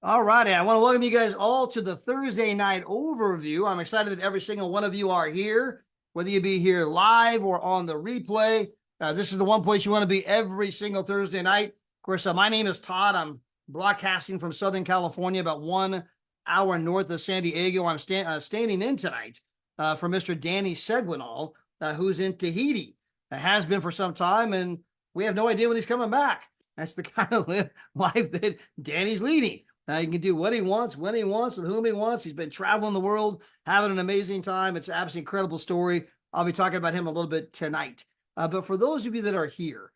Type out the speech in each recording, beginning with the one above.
All righty. I want to welcome you guys all to the Thursday night overview. I'm excited that every single one of you are here, whether you be here live or on the replay. This is the one place you want to be every single Thursday night. Of course, my name is Todd. I'm broadcasting from Southern California, about 1 hour north of San Diego. I'm standing in tonight for Mr. Danny Seguinal, who's in Tahiti. Has been for some time, and we have no idea when he's coming back. That's the kind of life that Danny's leading. He can do what he wants, when he wants, with whom he wants. He's been traveling the world, having an amazing time. It's an absolutely incredible story. I'll be talking about him a little bit tonight. But for those of you that are here,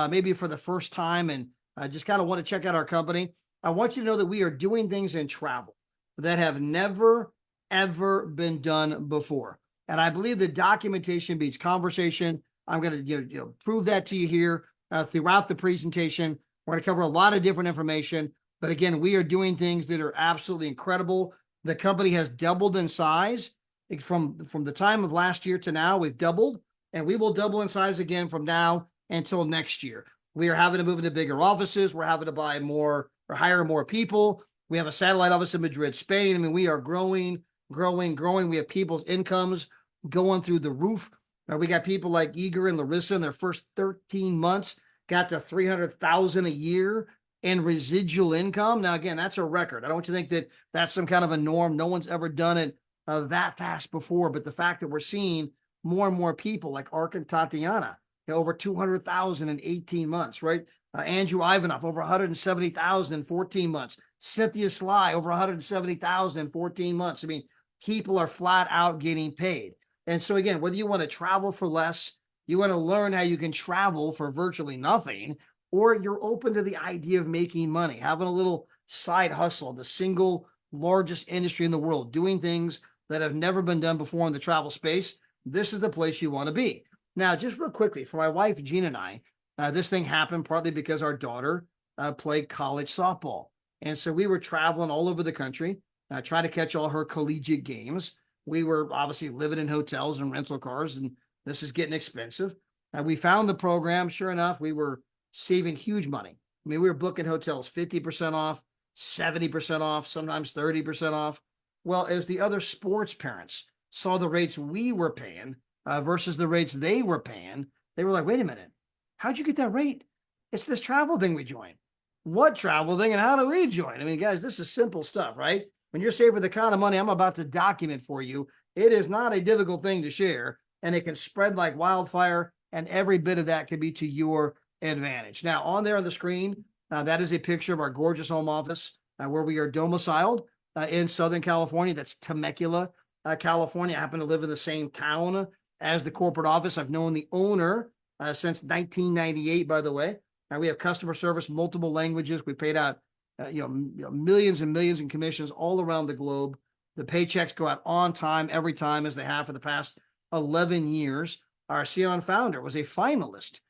maybe for the first time and just kind of want to check out our company, I want you to know that we are doing things in travel that have never, ever been done before. And I believe the documentation beats conversation. I'm going to prove that to you here throughout the presentation. We're going to cover a lot of different information. But again, we are doing things that are absolutely incredible. The company has doubled in size from the time of last year to now. We've doubled, and we will double in size again from now until next year. We are having to move into bigger offices. We're having to buy more or hire more people. We have a satellite office in Madrid, Spain. I mean, we are growing. We have people's incomes going through the roof. We got people like Igor and Larissa in their first 13 months got to $300,000 a year in residual income. Now, again, that's a record. I don't want you to think that that's some kind of a norm. No one's ever done it that fast before. But the fact that we're seeing more and more people like Ark and Tatiana, over 200,000 in 18 months, right? Andrew Ivanov, over 170,000 in 14 months. Cynthia Sly, over 170,000 in 14 months. I mean, people are flat out getting paid. And so again, whether you want to travel for less, you want to learn how you can travel for virtually nothing, or you're open to the idea of making money, having a little side hustle, the single largest industry in the world, doing things that have never been done before in the travel space, this is the place you want to be. Now, just real quickly, for my wife, Gina, and I, this thing happened partly because our daughter played college softball. And so we were traveling all over the country, trying to catch all her collegiate games. We were obviously living in hotels and rental cars, and this is getting expensive. We found the program. Sure enough, we were saving huge money. I mean, we were booking hotels 50% off, 70% off, sometimes 30% off. Well, as the other sports parents saw the rates we were paying versus the rates they were paying, they were like, wait a minute, how'd you get that rate? It's this travel thing we joined. What travel thing and how do we join? I mean, guys, this is simple stuff, right? When you're saving the kind of money I'm about to document for you, it is not a difficult thing to share, and it can spread like wildfire, and every bit of that can be to your advantage. Now, on there on the screen, that is a picture of our gorgeous home office where we are domiciled in Southern California. That's Temecula, California. I happen to live in the same town as the corporate office. I've known the owner since 1998, by the way. We have customer service, multiple languages. We paid out millions and millions in commissions all around the globe. The paychecks go out on time, every time, as they have for the past 11 years. Our CEO and founder was a finalist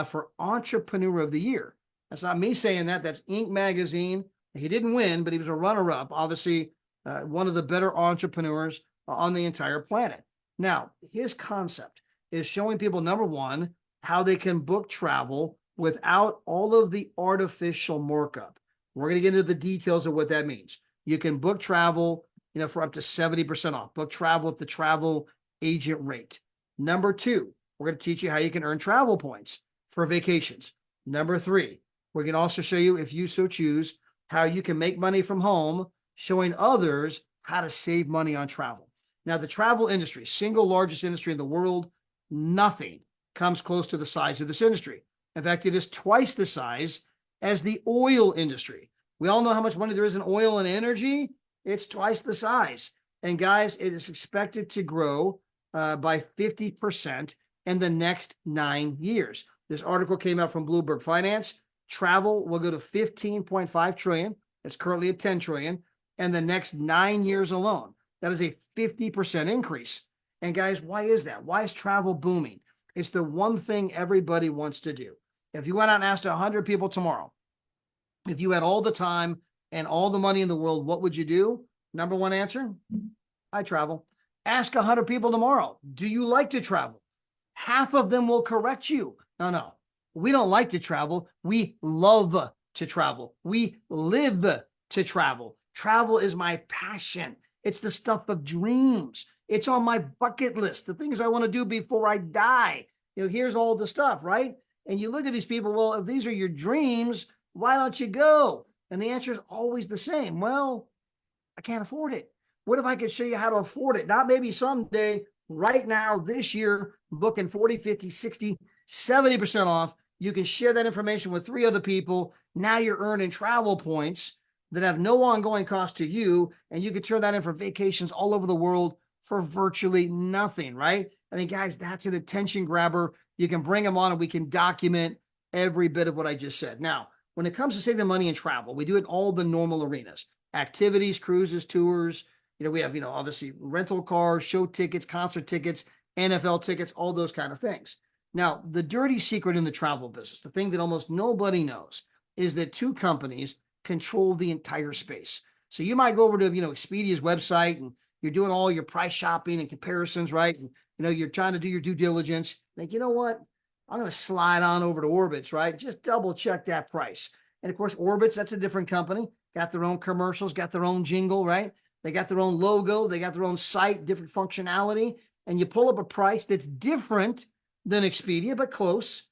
for Entrepreneur of the Year. That's not me saying that. That's Inc. magazine. He didn't win, but he was a runner-up. Obviously, one of the better entrepreneurs on the entire planet. Now, his concept is showing people, number one, how they can book travel without all of the artificial markup. We're going to get into the details of what that means. You can book travel, for up to 70% off. Book travel at the travel agent rate. Number two, we're going to teach you how you can earn travel points for vacations. Number three, we can also show you, if you so choose, how you can make money from home, showing others how to save money on travel. Now, the travel industry, single largest industry in the world, nothing comes close to the size of this industry. In fact, it is twice the size as the oil industry. We all know how much money there is in oil and energy. It's twice the size. And guys, it is expected to grow by 50% in the next 9 years. This article came out from Bloomberg Finance. Travel will go to 15.5 trillion. It's currently at 10 trillion. And the next 9 years alone, that is a 50% increase. And guys, why is that? Why is travel booming? It's the one thing everybody wants to do. If you went out and asked 100 people tomorrow, if you had all the time and all the money in the world, what would you do? Number one answer, I travel. Ask 100 people tomorrow, do you like to travel? Half of them will correct you. No, we don't like to travel. We love to travel. We live to travel. Travel is my passion. It's the stuff of dreams. It's on my bucket list, the things I want to do before I die. Here's all the stuff, right? And you look at these people, well, if these are your dreams, why don't you go? And the answer is always the same. Well, I can't afford it. What if I could show you how to afford it? Not maybe someday, right now, this year, booking 40, 50, 60, 70% off. You can share that information with 3 other people. Now you're earning travel points that have no ongoing cost to you, and you can turn that in for vacations all over the world for virtually nothing, right? I mean, guys, that's an attention grabber. You can bring them on and we can document every bit of what I just said. Now, when it comes to saving money in travel, we do it in all the normal arenas: activities, cruises, tours. We have, obviously rental cars, show tickets, concert tickets, NFL tickets, all those kind of things. Now, the dirty secret in the travel business, the thing that almost nobody knows, is that 2 companies control the entire space. So you might go over to, Expedia's website and you're doing all your price shopping and comparisons, right? And, you're trying to do your due diligence. Like, you know what? I'm going to slide on over to Orbitz, right? Just double check that price. And of course, Orbitz, that's a different company, got their own commercials, got their own jingle, right? They got their own logo, they got their own site, different functionality. And you pull up a price that's different than Expedia, but close.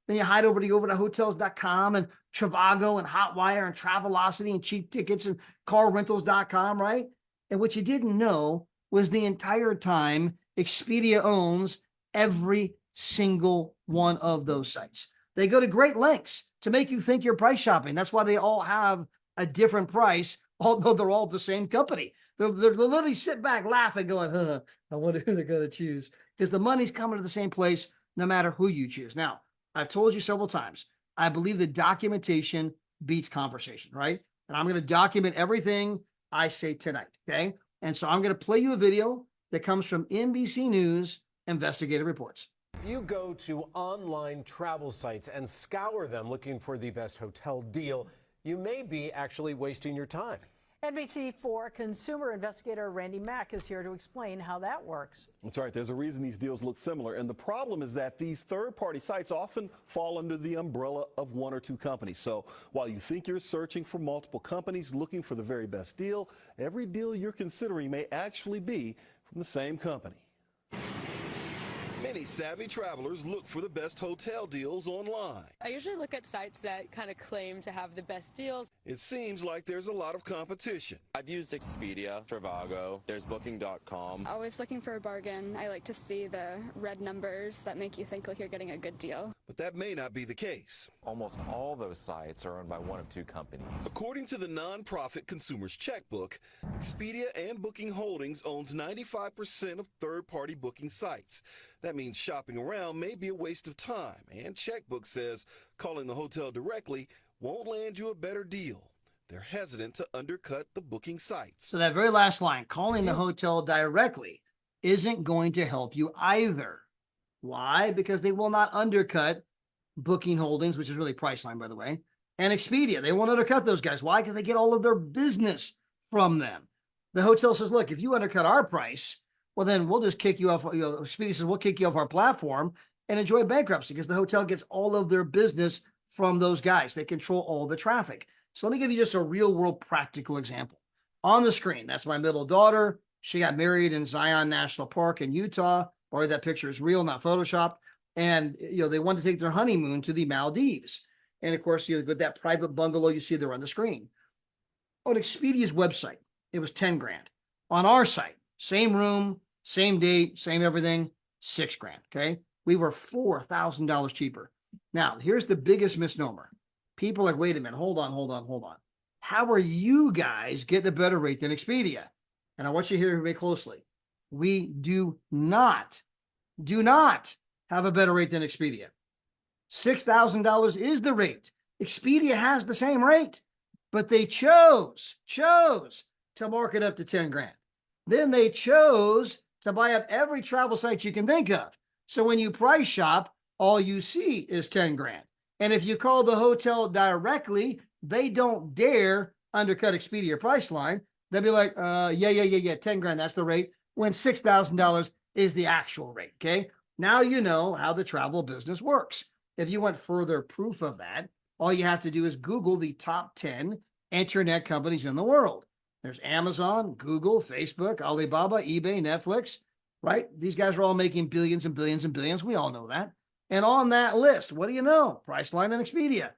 Then you hide over to hotels.com and Trivago and Hotwire and Travelocity and cheap tickets and carrentals.com, right? And what you didn't know was the entire time Expedia owns every single one of those sites. They go to great lengths to make you think you're price shopping. That's why they all have a different price, although they're all the same company. They're literally sit back laughing going, I wonder who they're going to choose, because the money's coming to the same place no matter who you choose. Now, I've told you several times, I believe that documentation beats conversation, right? And I'm going to document everything I say tonight, okay? And so I'm going to play you a video that comes from NBC News investigative reports. If you go to online travel sites and scour them looking for the best hotel deal, you may be actually wasting your time. NBC4 consumer investigator Randy Mack is here to explain how that works. That's right. There's a reason these deals look similar. And the problem is that these third-party sites often fall under the umbrella of 1 or 2 companies. So while you think you're searching for multiple companies looking for the very best deal, every deal you're considering may actually be from the same company. Many savvy travelers look for the best hotel deals online. I usually look at sites that kind of claim to have the best deals. It seems like there's a lot of competition. I've used Expedia, Trivago, there's Booking.com. Always looking for a bargain. I like to see the red numbers that make you think like you're getting a good deal. But that may not be the case. Almost all those sites are owned by 1 of 2 companies. According to the nonprofit Consumer's Checkbook, Expedia and Booking Holdings owns 95% of third-party booking sites. That means shopping around may be a waste of time, and Checkbook says calling the hotel directly won't land you a better deal. They're hesitant to undercut the booking sites. So that very last line, calling the hotel directly, isn't going to help you either. Why? Because they will not undercut Booking Holdings, which is really Priceline, by the way, and Expedia. They won't undercut those guys. Why? Because they get all of their business from them. The hotel says, look, if you undercut our price, well, then we'll just kick you off. Expedia says, we'll kick you off our platform and enjoy bankruptcy, because the hotel gets all of their business from those guys. They control all the traffic. So let me give you just a real world practical example. On the screen, that's my middle daughter. She got married in Zion National Park in Utah. Or that picture is real, not Photoshopped. And, they wanted to take their honeymoon to the Maldives. And of course, with that private bungalow you see there on the screen. On Expedia's website, it was 10 grand. On our site, same room, same date, same everything, 6 grand. Okay. We were $4,000 cheaper. Now, here's the biggest misnomer. People are like, wait a minute, hold on. How are you guys getting a better rate than Expedia? And I want you to hear me closely. We do not have a better rate than Expedia. $6,000 is the rate. Expedia has the same rate, but they chose to mark it up to 10 grand. Then they chose to buy up every travel site you can think of. So when you price shop, all you see is 10 grand. And if you call the hotel directly, they don't dare undercut Expedia Priceline. They'll be like, yeah, 10 grand, that's the rate, when $6,000 is the actual rate, okay? Now you know how the travel business works. If you want further proof of that, all you have to do is Google the top 10 internet companies in the world. There's Amazon, Google, Facebook, Alibaba, eBay, Netflix, right? These guys are all making billions and billions and billions. We all know that. And on that list, what do you know? Priceline and Expedia.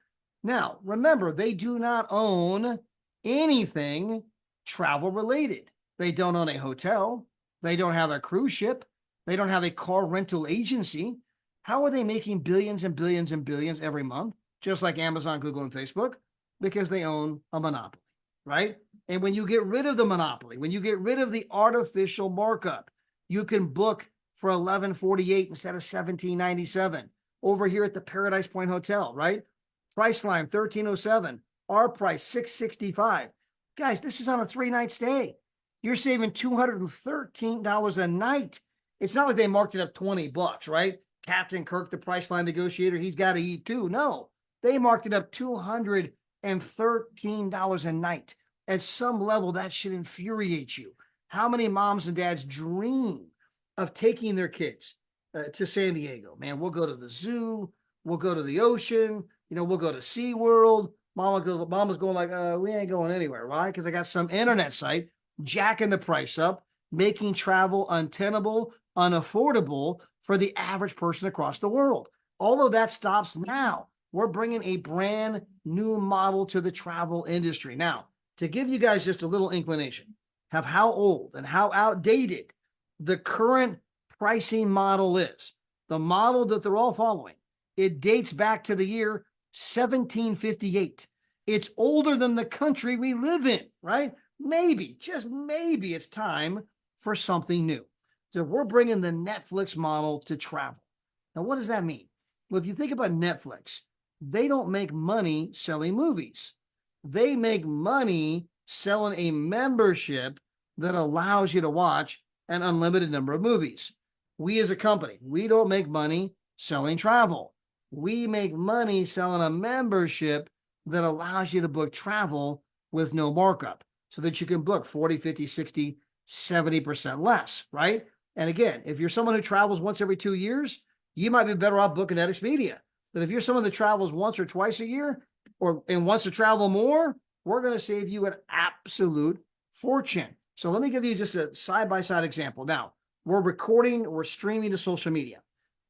Now, remember, they do not own anything travel related. They don't own a hotel. They don't have a cruise ship. They don't have a car rental agency. How are they making billions and billions and billions every month? Just like Amazon, Google, and Facebook, because they own a monopoly, right? And when you get rid of the monopoly, when you get rid of the artificial markup, you can book for $11.48 instead of $17.97 over here at the Paradise Point Hotel, right? Priceline $13.07, our price $665. Guys, this is on a 3-night stay. You're saving $213 a night. It's not like they marked it up $20, right? Captain Kirk, the Priceline negotiator, he's got to eat too. No, they marked it up $213 a night. At some level, that should infuriate you. How many moms and dads dream of taking their kids to San Diego? Man, we'll go to the zoo. We'll go to the ocean. We'll go to SeaWorld. Mama's going like, we ain't going anywhere. Why? Because I got some internet site jacking the price up, making travel untenable, unaffordable for the average person across the world. All of that stops now. We're bringing a brand new model to the travel industry. Now, to give you guys just a little inclination of how old and how outdated the current pricing model is, the model that they're all following, it dates back to the year 1758. It's older than the country we live in, right? Maybe, just maybe it's time for something new. So we're bringing the Netflix model to travel. Now, what does that mean? Well, if you think about Netflix, they don't make money selling movies. They make money selling a membership that allows you to watch an unlimited number of movies. We as a company, we don't make money selling travel. We make money selling a membership that allows you to book travel with no markup so that you can book 40, 50, 60, 70% less, right? And again, if you're someone who travels once every 2 years, you might be better off booking at Expedia. But if you're someone that travels once or twice a year and wants to travel more, we're going to save you an absolute fortune. So let me give you just a side-by-side example. Now, we're recording, we're streaming to social media.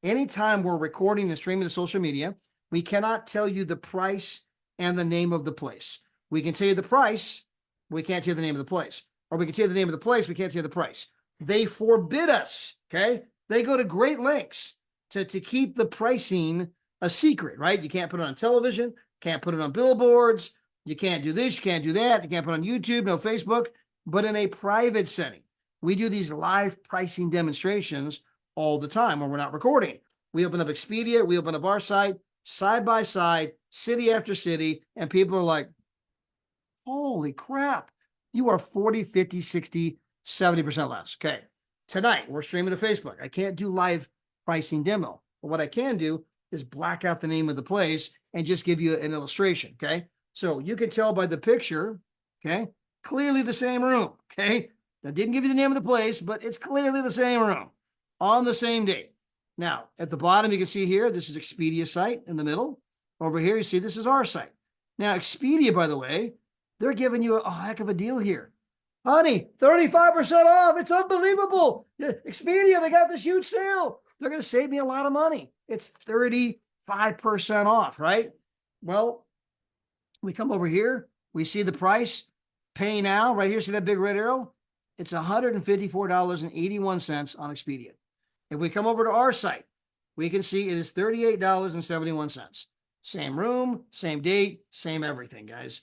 Anytime we're recording and streaming to social media, we cannot tell you the price and the name of the place. We can tell you the price, we can't tell you the name of the place. Or we can tell you the name of the place, we can't tell you the price. They forbid us, okay? They go to great lengths to keep the pricing a secret, right? You can't put it on television, can't put it on billboards, you can't do this, you can't do that, you can't put it on YouTube, no Facebook, but in a private setting. We do these live pricing demonstrations all the time when we're not recording. We open up Expedia, we open up our side by side, city after city, and people are like, holy crap, you are 40, 50, 60, 70% less. Okay, tonight we're streaming to Facebook. I can't do live pricing demo, but what I can do is black out the name of the place and just give you an illustration, okay? So you can tell by the picture, okay, clearly the same room, okay? I didn't give you the name of the place, but it's clearly the same room on the same date. Now, at the bottom, you can see here, this is Expedia's site in the middle. Over here, you see this is our site. Now, Expedia, by the way, they're giving you a heck of a deal here. Honey, 35% off. It's unbelievable. Expedia, they got this huge sale. They're going to save me a lot of money. It's 35% off, right? Well, we come over here. We see the price. Pay now. Right here, see that big red arrow? It's $154.81 on Expedia. If we come over to our site, we can see it is $38.71. Same room, same date, same everything, guys.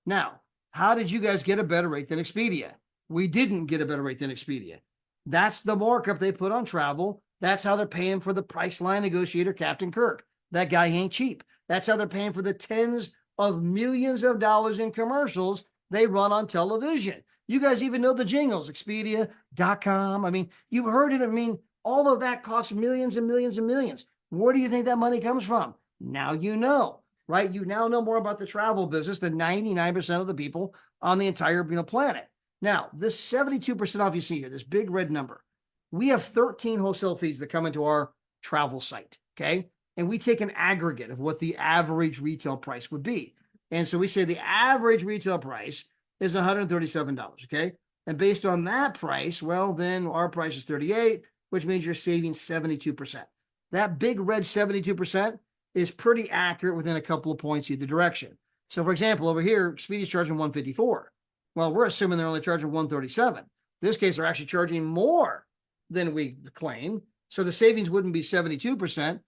Now, how did you guys get a better rate than Expedia? We didn't get a better rate than Expedia. That's the markup they put on travel. That's how they're paying for the Priceline negotiator, Captain Kirk. That guy ain't cheap. That's how they're paying for the tens of millions of dollars in commercials they run on television. You guys even know the jingles, Expedia.com. I mean, you've heard it. I mean, all of that costs millions and millions and millions. Where do you think that money comes from? Now you know, right? You now know more about the travel business than 99% of the people on the entire planet. Now, this 72% off you see here, this big red number, we have 13 wholesale feeds that come into our travel site, okay? And we take an aggregate of what the average retail price would be. And so we say the average retail price is $137, okay? And based on that price, well, then our price is 38, which means you're saving 72%. That big red 72% is pretty accurate within a couple of points either direction. So for example, over here, Expedia's charging 154. Well, we're assuming they're only charging 137. In this case, they're actually charging more than we claim. So the savings wouldn't be 72%.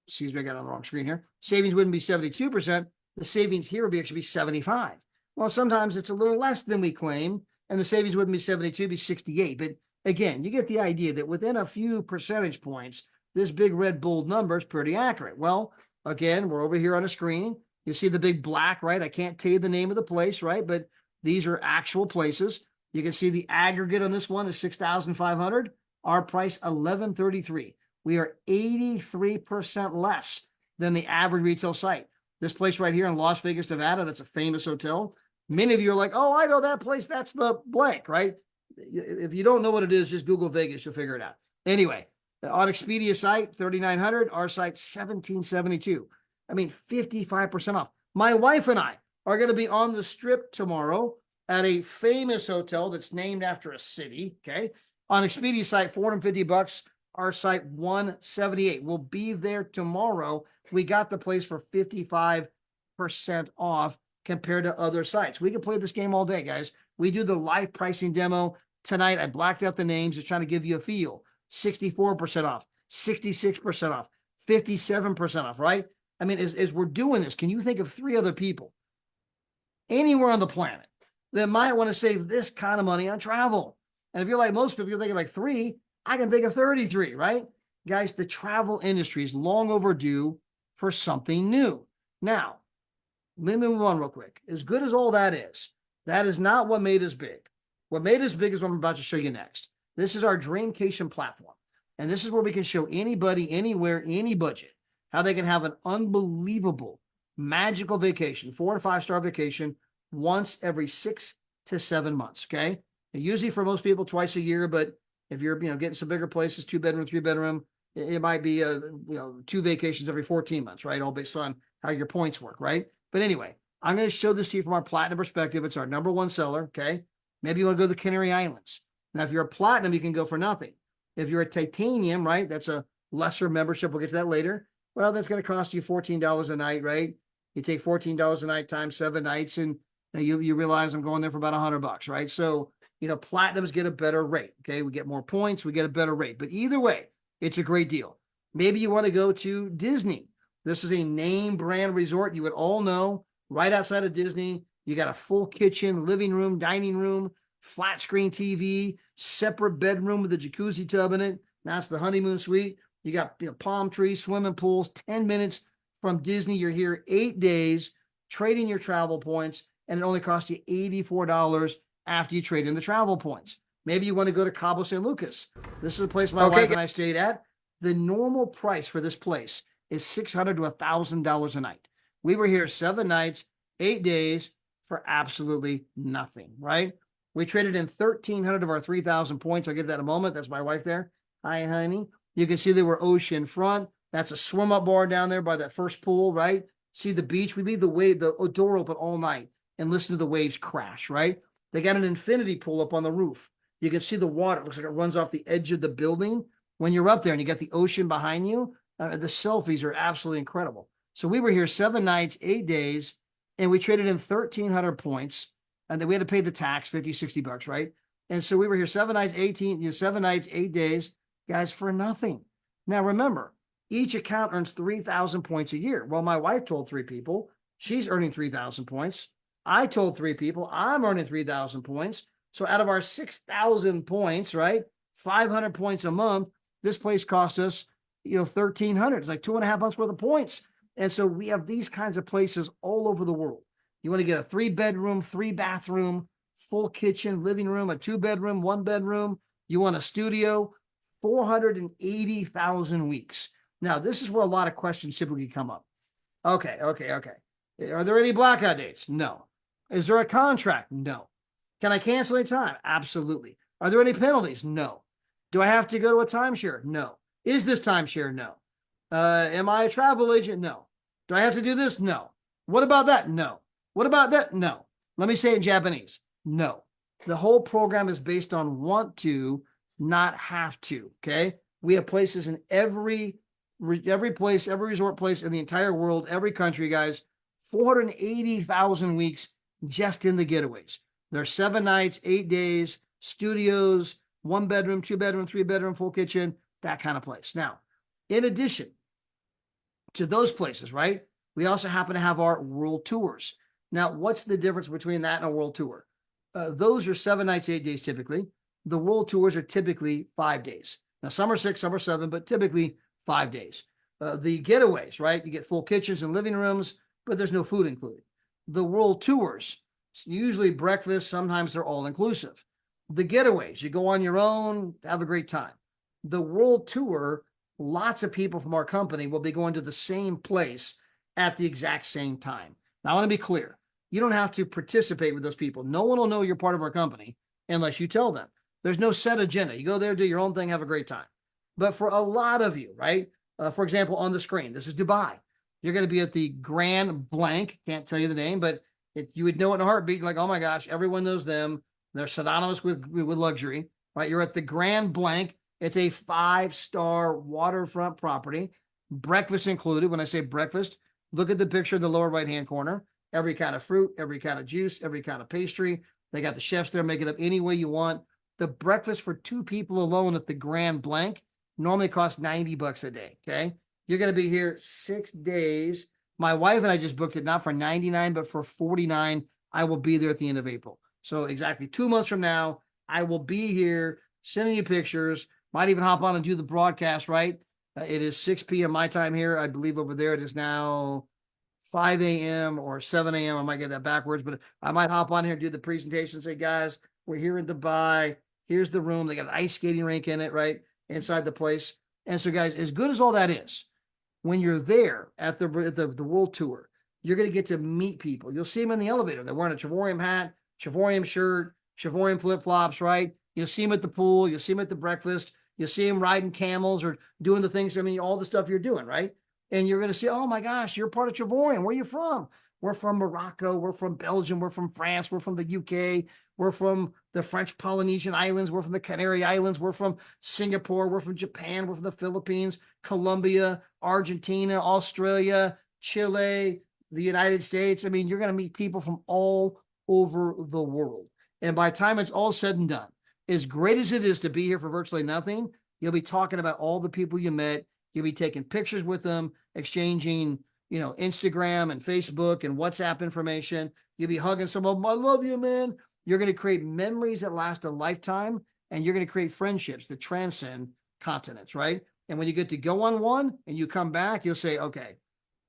Excuse me, I got it on the wrong screen here. Savings wouldn't be 72%. The savings here would actually be 75. Well, sometimes it's a little less than we claim, and the savings wouldn't be 72, it'd be 68. But again, you get the idea that within a few percentage points, this big red bold number is pretty accurate. Well, again, we're over here on a screen. You see the big black, right? I can't tell you the name of the place, right? But these are actual places. You can see the aggregate on this one is 6,500. Our price, 1,133. We are 83% less than the average retail site. This place right here in Las Vegas, Nevada, that's a famous hotel. Many of you are like, oh, I know that place. That's the blank, right? If you don't know what it is, just Google Vegas. You'll figure it out. Anyway, on Expedia site, 3,900. Our site, 1,772. I mean, 55% off. My wife and I are going to be on the Strip tomorrow at a famous hotel that's named after a city, okay? On Expedia site, $450. Our site, 178. We'll be there tomorrow. We got the place for 55% off compared to other sites. We can play this game all day, guys. We do the live pricing demo tonight. I blacked out the names, just trying to give you a feel. 64% off, 66% off, 57% off, right? I mean, as we're doing this, can you think of 3 other people anywhere on the planet that might want to save this kind of money on travel? And if you're like most people, you're thinking like 3, I can think of 33, right? Guys, the travel industry is long overdue for something new. Now, let me move on real quick. As good as all that is not what made us big. What made us big is what I'm about to show you next. This is our Dreamcation platform. And this is where we can show anybody, anywhere, any budget, how they can have an unbelievable, magical vacation, 4 to 5 star vacation once every 6 to 7 months, okay? And usually for most people, twice a year, but if you're, getting some bigger places, 2-bedroom, 3-bedroom, it might be, 2 vacations every 14 months, right? All based on how your points work, right? But anyway, I'm going to show this to you from our platinum perspective. It's our #1 seller, okay? Maybe you want to go to the Canary Islands. Now, if you're a platinum, you can go for nothing. If you're a titanium, right, that's a lesser membership. We'll get to that later. Well, that's going to cost you $14 a night, right? You take $14 a night times 7 nights, and you realize I'm going there for about $100, right? So, platinums get a better rate, okay? We get more points, we get a better rate. But either way, it's a great deal. Maybe you want to go to Disney. This is a name brand resort. You would all know right outside of Disney. You got a full kitchen, living room, dining room, flat screen TV, separate bedroom with a jacuzzi tub in it. That's the honeymoon suite. You got palm trees, swimming pools, 10 minutes from Disney. You're here 8 days, trading your travel points, and it only costs you $84 after you trade in the travel points. Maybe you want to go to Cabo San Lucas. This is a place my wife and I stayed at. The normal price for this place is $600 to $1,000 a night. We were here 7 nights, 8 days for absolutely nothing, right? We traded in 1,300 of our 3,000 points. I'll get to that in a moment. That's my wife there. Hi, honey. You can see they were ocean front. That's a swim up bar down there by that first pool, right? See the beach. We leave the door open all night and listen to the waves crash, right? They got an infinity pool up on the roof. You can see the water. It looks like it runs off the edge of the building. When you're up there and you got the ocean behind you, the selfies are absolutely incredible. So we were here 7 nights, 8 days, and we traded in 1,300 points. And then we had to pay the tax, $50, $60, right? And so we were here 7 nights, 7 nights, 8 days, guys, for nothing. Now remember, each account earns 3,000 points a year. Well, my wife told 3 people she's earning 3,000 points. I told 3 people I'm earning 3,000 points. So out of our 6,000 points, right, 500 points a month, this place cost us, 1,300. It's like 2.5 months worth of points. And so we have these kinds of places all over the world. You want to get a 3-bedroom, 3-bathroom, full kitchen, living room, a 2-bedroom, 1-bedroom. You want a studio, 480,000 weeks. Now, this is where a lot of questions typically come up. Okay. Are there any blackout dates? No. Is there a contract? No. Can I cancel any time? Absolutely. Are there any penalties? No. Do I have to go to a timeshare? No. Is this timeshare? No. Am I a travel agent? No. Do I have to do this? No. What about that? No. What about that? No. Let me say it in Japanese. No. The whole program is based on want to, not have to. Okay. We have places in every place, every resort place in the entire world, every country, guys. 480,000 weeks just in the getaways. There's 7 nights, 8 days, studios, 1 bedroom, 2 bedroom, 3 bedroom, full kitchen, that kind of place. Now, in addition to those places, right, we also happen to have our world tours. Now, what's the difference between that and a world tour? Those are 7 nights, 8 days typically. The world tours are typically 5 days. Now, some are 6, some are 7, but typically 5 days. The getaways, right? You get full kitchens and living rooms, but there's no food included. The world tours, usually breakfast, sometimes they're all inclusive. The getaways, you go on your own, have a great time. The world tour, lots of people from our company will be going to the same place at the exact same time. Now, I want to be clear. You don't have to participate with those people. No one will know you're part of our company unless you tell them. There's no set agenda. You go there, do your own thing, have a great time. But for a lot of you, right? For example, on the screen, this is Dubai. You're going to be at the Grand Blanc. Can't tell you the name, but you would know it in a heartbeat. Like, oh my gosh, everyone knows them. They're synonymous with luxury, right? You're at the Grand Blanc. It's a 5-star waterfront property. Breakfast included. When I say breakfast, look at the picture in the lower right-hand corner. Every kind of fruit, every kind of juice, every kind of pastry. They got the chefs there, make it up any way you want. The breakfast for 2 people alone at the Grand Blanc normally costs $90 a day, okay? You're going to be here 6 days. My wife and I just booked it, not for $99, but for $49. I will be there at the end of April. So exactly 2 months from now, I will be here sending you pictures. Might even hop on and do the broadcast, right? It is 6 p.m. my time here. I believe over there it is now 5 a.m. or 7 a.m. I might get that backwards, but I might hop on here and do the presentation. Say, guys, we're here in Dubai. Here's the room. They got an ice skating rink in it, right? Inside the place. And so, guys, as good as all that is, when you're there at the world tour, you're going to get to meet people. You'll see them in the elevator. They're wearing a Travorium hat, Travorium shirt, Travorium flip-flops, right? You'll see them at the pool. You'll see them at the breakfast. You'll see them riding camels or doing the things, I mean, all the stuff you're doing, right? And you're going to say, oh my gosh, you're part of Travorium. Where are you from? We're from Morocco. We're from Belgium. We're from France. We're from the UK. We're from the French Polynesian Islands. We're from the Canary Islands. We're from Singapore. We're from Japan. We're from the Philippines, Colombia, Argentina, Australia, Chile, the United States. I mean, you're going to meet people from all over the world. And by the time it's all said and done, as great as it is to be here for virtually nothing, you'll be talking about all the people you met. You'll be taking pictures with them, exchanging, Instagram and Facebook and WhatsApp information. You'll be hugging some of them. I love you, man. You're going to create memories that last a lifetime, and you're going to create friendships that transcend continents, right? And when you get to go on one and you come back, you'll say, okay,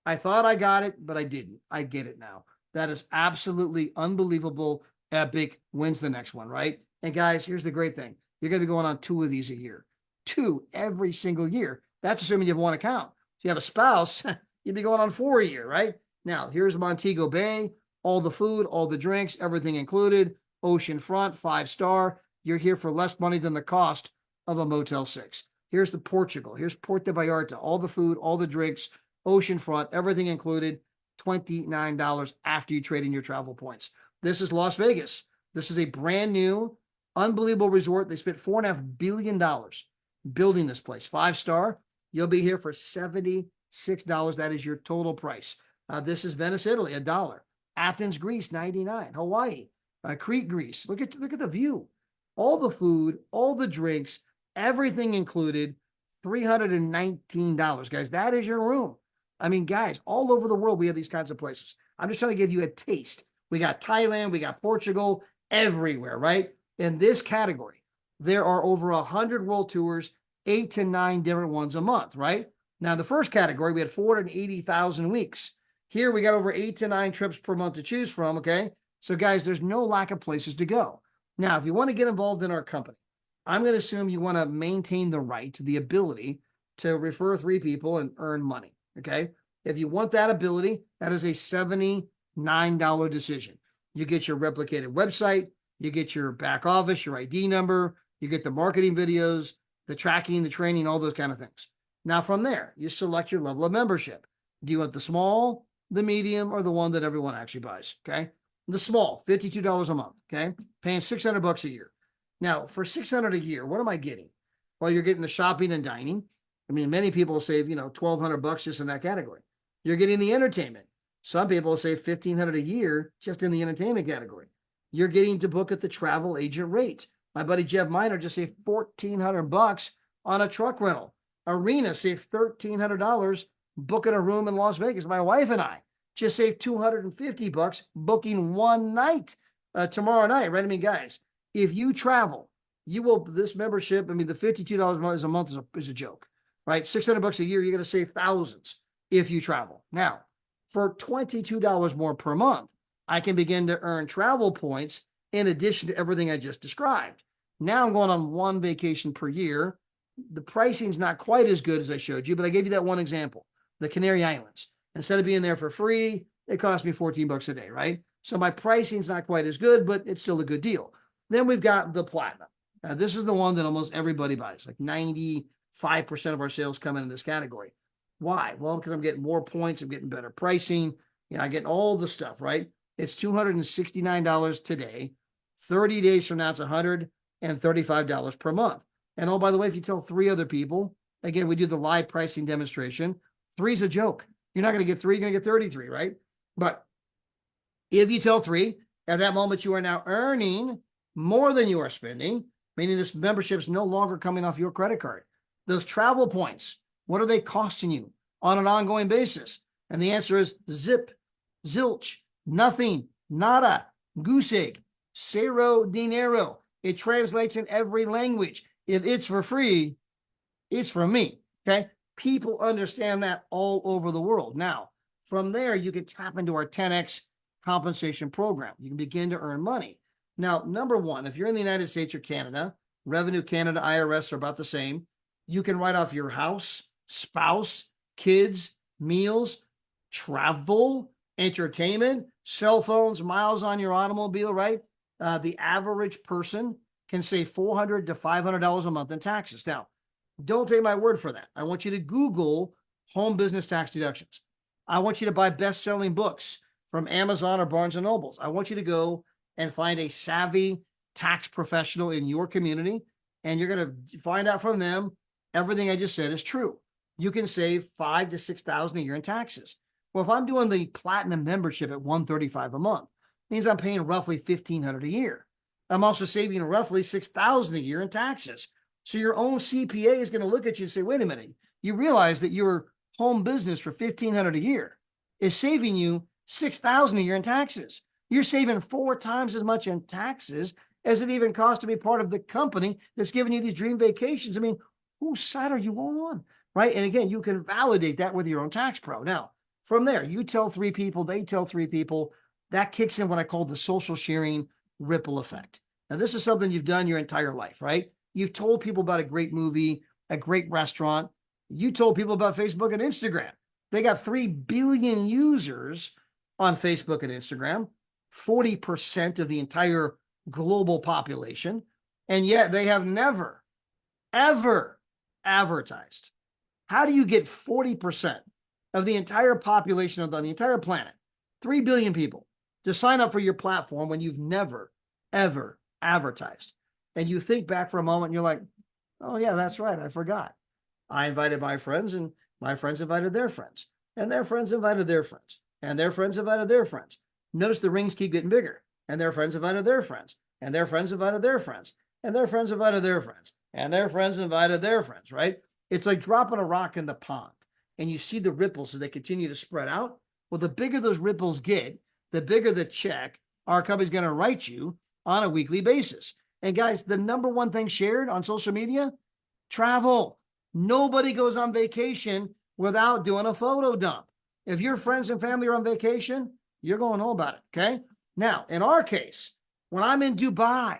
I thought I got it, but I didn't. I get it now. That is absolutely unbelievable. Epic. Wins the next one, right? And guys, here's the great thing. You're going to be going on 2 of these a year. 2 every single year. That's assuming you have 1 account. If you have a spouse, you'd be going on 4 a year, right? Now, here's Montego Bay, all the food, all the drinks, everything included, oceanfront, 5-star. You're here for less money than the cost of a Motel 6. Here's the Portugal. Here's Puerto Vallarta, all the food, all the drinks, oceanfront, everything included, $29 after you trade in your travel points. This is Las Vegas. This is a brand new, unbelievable resort. They spent $4.5 billion building this place, 5-star. You'll be here for $76. That is your total price. This is Venice, Italy, $1. Athens, Greece, $99. Hawaii, Crete, Greece. Look at the view. All the food, all the drinks, everything included, $319. Guys, that is your room. I mean, guys, all over the world, we have these kinds of places. I'm just trying to give you a taste. We got Thailand, we got Portugal, everywhere, right? In this category, there are over 100 world tours, 8 to 9 different ones a month, right? Now, the first category, we had 480,000 weeks. Here, we got over 8 to 9 trips per month to choose from, okay? So, guys, there's no lack of places to go. Now, if you want to get involved in our company, I'm going to assume you want to maintain the right, the ability to refer 3 people and earn money, okay? If you want that ability, that is a $79 decision. You get your replicated website, you get your back office, your ID number, you get the marketing videos, the tracking, the training, all those kind of things. Now, from there, you select your level of membership. Do you want the small, the medium, or the one that everyone actually buys. Okay. The small, $52 a month. Okay. Paying $600 a year. Now, for $600 a year, what am I getting? Well, you're getting the shopping and dining. I mean, many people save, $1,200 just in that category. You're getting the entertainment. Some people save $1,500 a year just in the entertainment category. You're getting to book at the travel agent rate. My buddy Jeff Miner just saved $1,400 on a truck rental. Arena saved $1,300 booking a room in Las Vegas. My wife and I just saved $250 booking one night tomorrow night, right? I mean, guys, if you travel, you will, this membership, I mean, the $52 a month is a joke, right? $600 a year, you're going to save thousands if you travel. Now, for $22 more per month, I can begin to earn travel points in addition to everything I just described. Now I'm going on one vacation per year. The pricing's not quite as good as I showed you, but I gave you that one example, the Canary Islands. Instead of being there for free, it cost me $14 a day, right? So my pricing's not quite as good, but it's still a good deal. Then we've got the Platinum. Now, this is the one that almost everybody buys. Like 95% of our sales come in this category. Why? Well, because I'm getting more points, I'm getting better pricing, I get all the stuff, right? It's $269 today. 30 days from now, it's $135 per month. And oh, by the way, if you tell 3 other people, again, we do the live pricing demonstration. 3's a joke. You're not going to get 3, you're going to get 33, right? But if you tell 3, at that moment, you are now earning more than you are spending, meaning this membership is no longer coming off your credit card. Those travel points, what are they costing you on an ongoing basis? And the answer is zip, zilch, nothing, nada, goose egg, cero dinero. It translates in every language. If it's for free, it's for me. Okay. People understand that all over the world. Now, from there, you can tap into our 10X compensation program. You can begin to earn money. Now, number one, if you're in the United States or Canada, Revenue Canada, IRS are about the same. You can write off your house, spouse, kids, meals, travel, entertainment, cell phones, miles on your automobile, right? The average person can save $400 to $500 a month in taxes. Now, don't take my word for that. I want you to Google home business tax deductions. I want you to buy best-selling books from Amazon or Barnes & Nobles. I want you to go and find a savvy tax professional in your community, and you're going to find out from them everything I just said is true. You can save $5,000 to $6,000 a year in taxes. Well, if I'm doing the Platinum membership at $135 a month, it means I'm paying roughly $1,500 a year. I'm also saving roughly $6,000 a year in taxes. So your own CPA is going to look at you and say, wait a minute, you realize that your home business for $1,500 a year is saving you $6,000 a year in taxes. You're saving 4 times as much in taxes as it even costs to be part of the company that's giving you these dream vacations. I mean, whose side are you on, right? And again, you can validate that with your own tax pro. Now, from there, you tell 3 people, they tell 3 people. That kicks in what I call the social sharing ripple effect. Now, this is something you've done your entire life, right? You've told people about a great movie, a great restaurant. You told people about Facebook and Instagram. They got 3 billion users on Facebook and Instagram, 40% of the entire global population. And yet they have never, ever advertised. How do you get 40% of the entire population of the entire planet, 3 billion people, to sign up for your platform when you've never, ever advertised? And you think back for a moment and you're like, oh yeah, that's right, I forgot. I invited my friends and my friends invited their friends and their friends invited their friends and their friends invited their friends. Notice the rings keep getting bigger, and their friends invited their friends and their friends invited their friends and their friends invited their friends and their friends invited their friends, right? It's like dropping a rock in the pond and you see the ripples as they continue to spread out. Well, the bigger those ripples get, the bigger the check our company's going to write you on a weekly basis. And guys, the number one thing shared on social media, travel. Nobody goes on vacation without doing a photo dump. If your friends and family are on vacation, you're going to know about it, okay? Now, in our case, when I'm in Dubai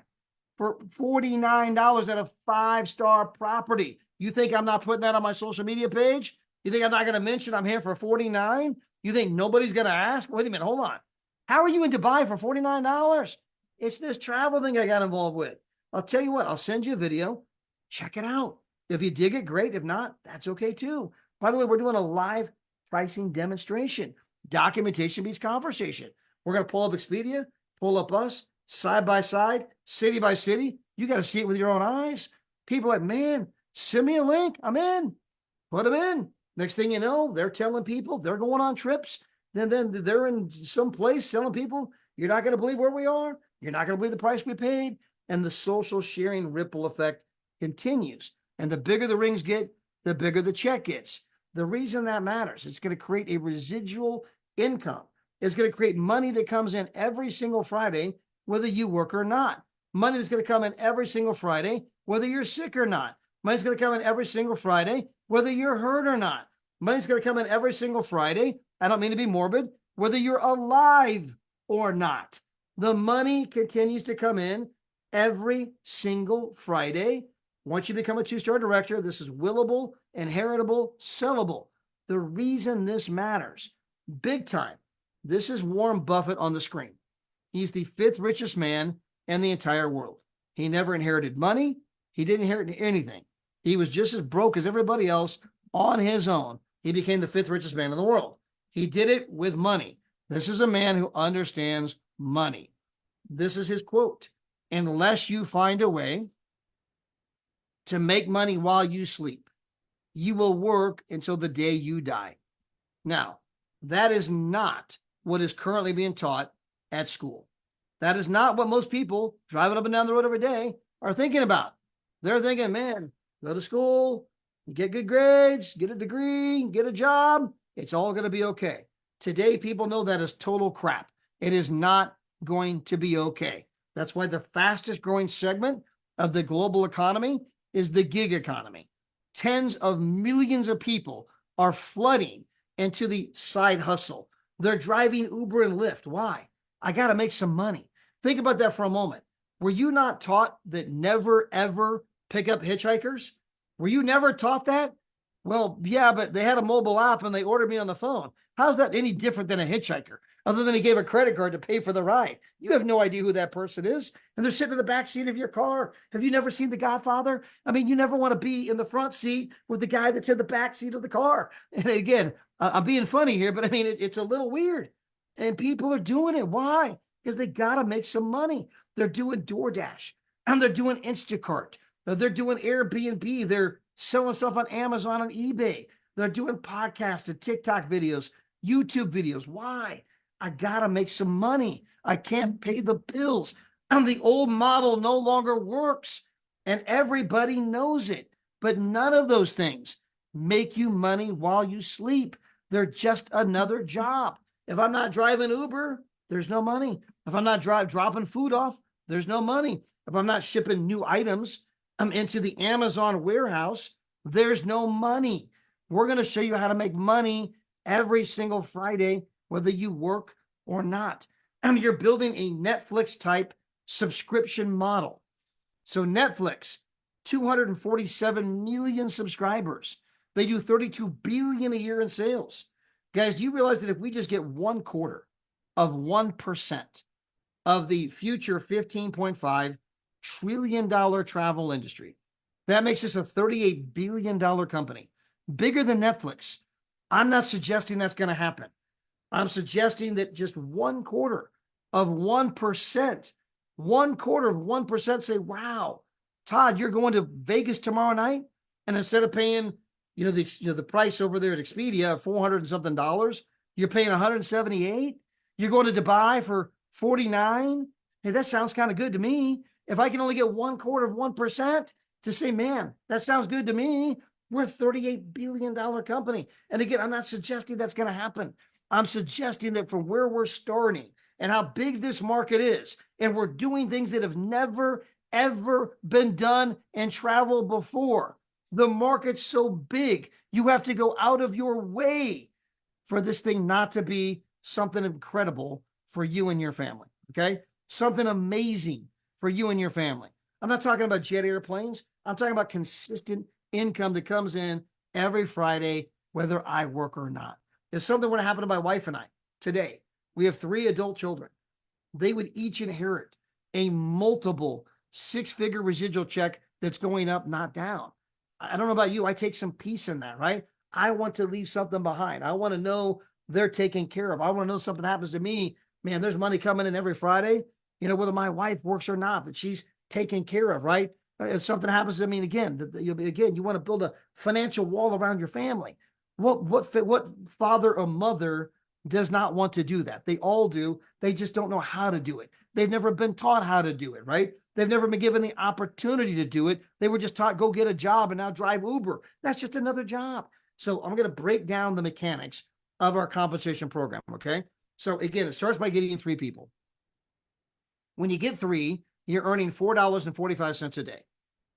for $49 at a 5-star property, you think I'm not putting that on my social media page? You think I'm not going to mention I'm here for $49? You think nobody's going to ask? Wait a minute, hold on. How are you in Dubai for $49? It's this travel thing I got involved with. I'll tell you what, I'll send you a video. Check it out. If you dig it, great. If not, that's okay too. By the way, we're doing a live pricing demonstration. Documentation beats conversation. We're going to pull up Expedia, pull up us, side by side, city by city. You got to see it with your own eyes. People are like, man, send me a link. I'm in. Put them in. Next thing you know, they're telling people they're going on trips. Then they're in some place telling people, you're not going to believe where we are. You're not going to believe the price we paid. And the social sharing ripple effect continues. And the bigger the rings get, the bigger the check gets. The reason that matters, it's going to create a residual income. It's going to create money that comes in every single Friday, whether you work or not. Money that's going to come in every single Friday, whether you're sick or not. Money's going to come in every single Friday, whether you're hurt or not. Money's going to come in every single Friday. I don't mean to be morbid, whether you're alive or not. The money continues to come in every single Friday. Once you become a two-star director, this is willable, inheritable, sellable. The reason this matters, big time, this is Warren Buffett on the screen. He's the 5th richest man in the entire world. He never inherited money. He didn't inherit anything. He was just as broke as everybody else on his own. He became the 5th richest man in the world. He did it with money. This is a man who understands money. This is his quote. Unless you find a way to make money while you sleep, you will work until the day you die. Now, that is not what is currently being taught at school. That is not what most people driving up and down the road every day are thinking about. They're thinking, man, go to school, get good grades, get a degree, get a job. It's all going to be okay. Today, people know that is total crap. It is not going to be okay. That's why the fastest growing segment of the global economy is the gig economy. Tens of millions of people are flooding into the side hustle. They're driving Uber and Lyft. Why? I got to make some money. Think about that for a moment. Were you not taught that never, ever pick up hitchhikers? Were you never taught that? Well, yeah, but they had a mobile app and they ordered me on the phone. How's that any different than a hitchhiker? Other than he gave a credit card to pay for the ride. You have no idea who that person is. And they're sitting in the back seat of your car. Have you never seen The Godfather? I mean, you never want to be in the front seat with the guy that's in the back seat of the car. And again, I'm being funny here, but I mean, it's a little weird. And people are doing it. Why? Because they got to make some money. They're doing DoorDash and they're doing Instacart. They're doing Airbnb. They're selling stuff on Amazon and eBay. They're doing podcasts and TikTok videos, YouTube videos. Why? I got to make some money. I can't pay the bills. And the old model no longer works. And everybody knows it. But none of those things make you money while you sleep. They're just another job. If I'm not driving Uber, there's no money. If I'm not dropping food off, there's no money. If I'm not shipping new items into the Amazon warehouse, there's no money. We're going to show you how to make money every single Friday, whether you work or not. And you're building a Netflix type subscription model. So Netflix, 247 million subscribers. They do 32 billion a year in sales. Guys, do you realize that if we just get 1/4 of 1% of the future $15.5 trillion travel industry, that makes us a $38 billion company, bigger than Netflix. I'm not suggesting that's going to happen. I'm suggesting that just 1/4 of 1%, 1/4 of 1% say, wow, Todd, you're going to Vegas tomorrow night. And instead of paying, the price over there at Expedia of $400 and something, you're paying 178. You're going to Dubai for 49. Hey, that sounds kind of good to me. If I can only get 1/4 of 1% to say, man, that sounds good to me. We're a $38 billion company. And again, I'm not suggesting that's going to happen. I'm suggesting that from where we're starting and how big this market is, and we're doing things that have never, ever been done in travel before. The market's so big, you have to go out of your way for this thing not to be something incredible for you and your family, okay? Something amazing for you and your family. I'm not talking about jet airplanes. I'm talking about consistent income that comes in every Friday, whether I work or not. If something were to happen to my wife and I today, we have 3 adult children, they would each inherit a multiple 6-figure residual check that's going up, not down. I don't know about you. I take some peace in that, right? I want to leave something behind. I want to know they're taken care of. I want to know something happens to me, man, there's money coming in every Friday, whether my wife works or not, that she's taken care of, right? If something happens to me, again, you want to build a financial wall around your family. What father or mother does not want to do that? They all do. They just don't know how to do it. They've never been taught how to do it, right? They've never been given the opportunity to do it. They were just taught, go get a job and now drive Uber. That's just another job. So I'm going to break down the mechanics of our compensation program, okay? So again, it starts by getting 3 people. When you get 3, you're earning $4.45 a day,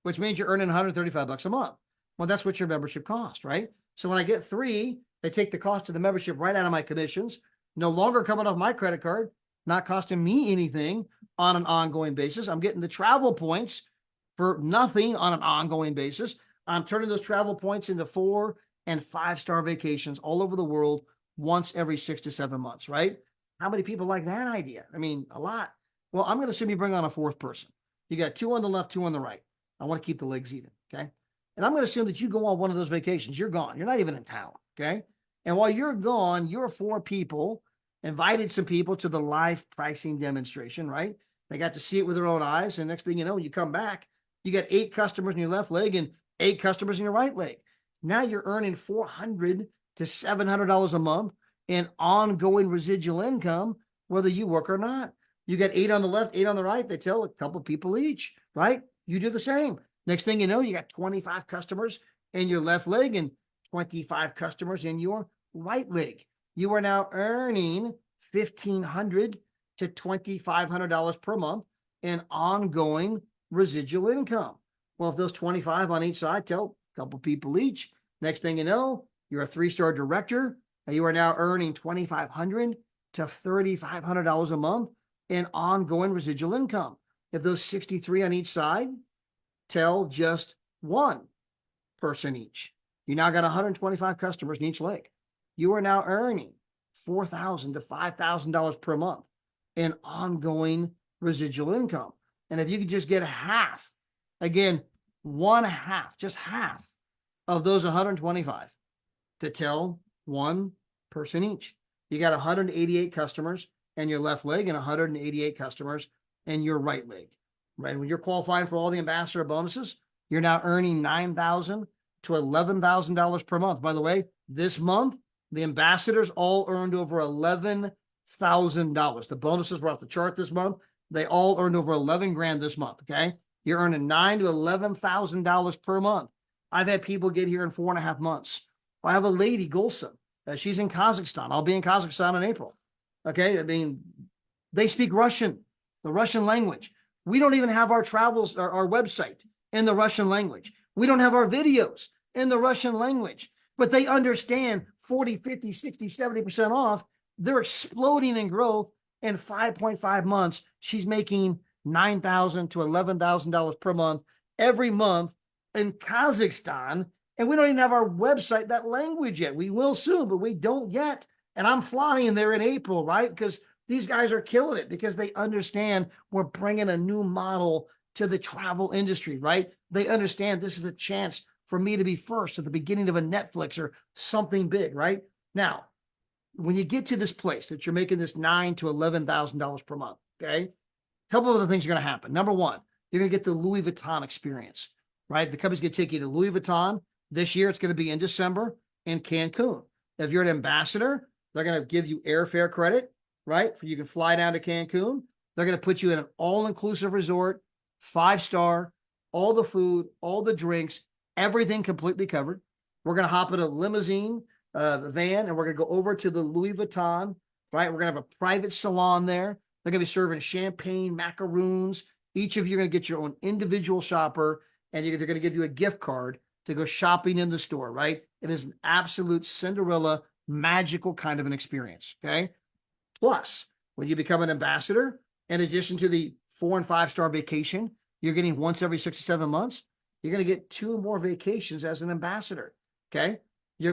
which means you're earning $135 a month. Well, that's what your membership costs, right? So when I get 3, they take the cost of the membership right out of my commissions, no longer coming off my credit card, not costing me anything on an ongoing basis. I'm getting the travel points for nothing on an ongoing basis. I'm turning those travel points into 4 and 5-star vacations all over the world once every 6 to 7 months, right? How many people like that idea? I mean, a lot. Well, I'm going to assume you bring on a 4th person. You got 2 on the left, 2 on the right. I want to keep the legs even, okay? And I'm going to assume that you go on one of those vacations. You're gone. You're not even in town, okay? And while you're gone, your 4 people invited some people to the live pricing demonstration, right? They got to see it with their own eyes. And next thing you know, you come back, you got 8 customers in your left leg and 8 customers in your right leg. Now you're earning $400 to $700 a month in ongoing residual income, whether you work or not. You got 8 on the left, 8 on the right. They tell a couple people each, right? You do the same. Next thing you know, you got 25 customers in your left leg and 25 customers in your right leg. You are now earning $1,500 to $2,500 per month in ongoing residual income. Well, if those 25 on each side tell a couple people each, next thing you know, you're a 3-star director and you are now earning $2,500 to $3,500 a month in ongoing residual income. If those 63 on each side tell just 1 person each, you now got 125 customers in each leg. You are now earning $4,000 to $5,000 per month in ongoing residual income. And if you could just get half, again, 1/2, just half of those 125 to tell 1 person each, you got 188 customers in your left leg and 188 customers in your right leg, right? When you're qualifying for all the ambassador bonuses, you're now earning $9,000 to $11,000 per month. By the way, this month, the ambassadors all earned over $11,000. The bonuses were off the chart this month. They all earned over 11 grand this month, okay? You're earning $9,000 to $11,000 per month. I've had people get here in 4.5 months. I have a lady, Gulsa. She's in Kazakhstan. I'll be in Kazakhstan in April. Okay, I mean, they speak Russian, the Russian language. We don't even have our travels, our website in the Russian language. We don't have our videos in the Russian language, but they understand 40, 50, 60, 70% off. They're exploding in growth. In 5.5 months, she's making $9,000 to $11,000 per month every month in Kazakhstan. And we don't even have our website, that language yet. We will soon, but we don't yet. And I'm flying there in April, right? Because these guys are killing it because they understand we're bringing a new model to the travel industry, right? They understand this is a chance for me to be first at the beginning of a Netflix or something big, right? Now, when you get to this place that you're making this $9,000 to $11,000 per month, okay? A couple of other things are going to happen. Number one, you're going to get the Louis Vuitton experience, right? The company's going to take you to Louis Vuitton. This year, it's going to be in December in Cancun. If you're an ambassador, they're going to give you airfare credit, right? You can fly down to Cancun. They're going to put you in an all-inclusive resort, 5-star, all the food, all the drinks, everything completely covered. We're going to hop in a limousine van, and we're going to go over to the Louis Vuitton, right? We're going to have a private salon there. They're going to be serving champagne, macaroons. Each of you are going to get your own individual shopper, and they're going to give you a gift card to go shopping in the store, right? It is an absolute Cinderella, magical kind of an experience, okay? Plus, when you become an ambassador, in addition to the 4- and 5-star vacation you're getting once every 6 to 7 months, you're going to get 2 more vacations as an ambassador, okay?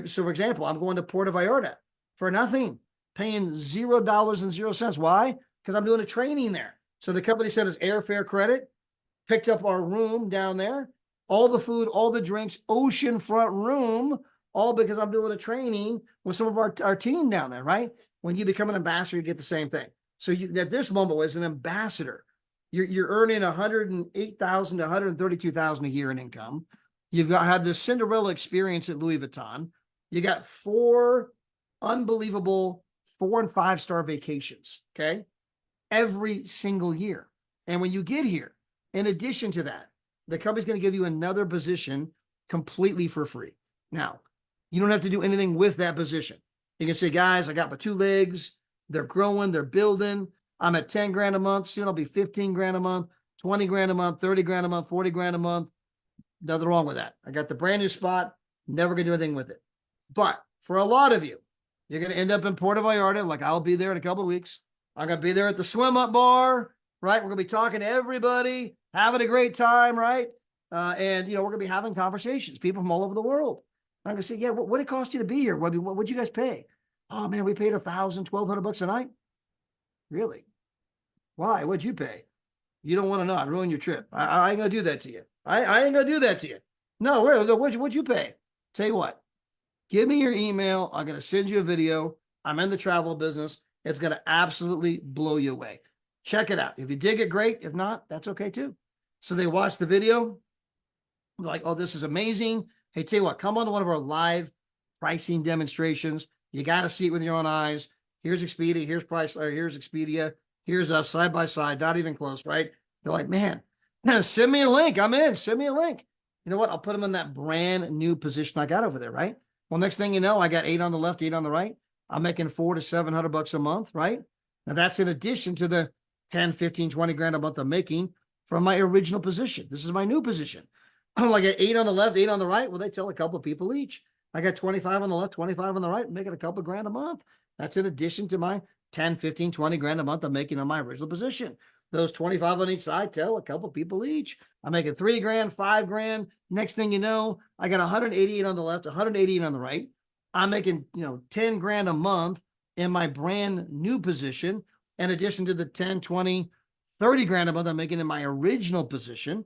So, for example, I'm going to Puerto Vallarta for nothing, paying $0.00. Why? Because I'm doing a training there. So the company sent us airfare credit, picked up our room down there, all the food, all the drinks, oceanfront room all because I'm doing a training with some of our team down there, right? When you become an ambassador, you get the same thing. So you at this moment as an ambassador, you're earning 108,000 to 132,000 a year in income. You've had this Cinderella experience at Louis Vuitton. You got 4 unbelievable 4 and 5-star vacations, okay? Every single year. And when you get here, in addition to that, the company's going to give you another position completely for free. Now, you don't have to do anything with that position. You can say, guys, I got my 2 legs. They're growing, they're building. I'm at 10 grand a month. Soon I'll be 15 grand a month, 20 grand a month, 30 grand a month, 40 grand a month. Nothing wrong with that. I got the brand new spot, never gonna do anything with it. But for a lot of you, you're gonna end up in Puerto Vallarta, like I'll be there in a couple of weeks. I'm gonna be there at the swim up bar, right? We're gonna be talking to everybody, having a great time, right? And we're gonna be having conversations, people from all over the world. I'm gonna say, yeah, what did it cost you to be here? What'd you guys pay? Oh man, we paid $1,000-1,200 a night. Really? Why? What'd you pay? You don't want to know. I'd ruin your trip. I ain't gonna do that to you. I ain't gonna do that to you. No, what'd you pay? Tell you what, give me your email. I'm gonna send you a video. I'm in the travel business. It's gonna absolutely blow you away. Check it out. If you dig it, great. If not, that's okay too. So they watch the video. They're like, oh, this is amazing. Hey, tell you what, come on to one of our live pricing demonstrations. You got to see it with your own eyes. Here's Expedia. Here's here's Expedia. Here's us side by side, not even close, right? They're like, man, send me a link. I'm in. Send me a link. You know what? I'll put them in that brand new position I got over there, right? Well, next thing you know, I got 8 on the left, 8 on the right. I'm making $400 to $700 a month, right? Now that's in addition to the 10, 15, 20 grand a month I'm making from my original position. This is my new position. I'm like at 8 on the left, 8 on the right. Well, they tell a couple of people each. I got 25 on the left, 25 on the right, making a couple grand a month. That's in addition to my 10, 15, 20 grand a month I'm making on my original position. Those 25 on each side tell a couple people each. I'm making 3 grand, 5 grand. Next thing you know, I got 188 on the left, 188 on the right. I'm making, 10 grand a month in my brand new position, in addition to the 10, 20, 30 grand a month I'm making in my original position.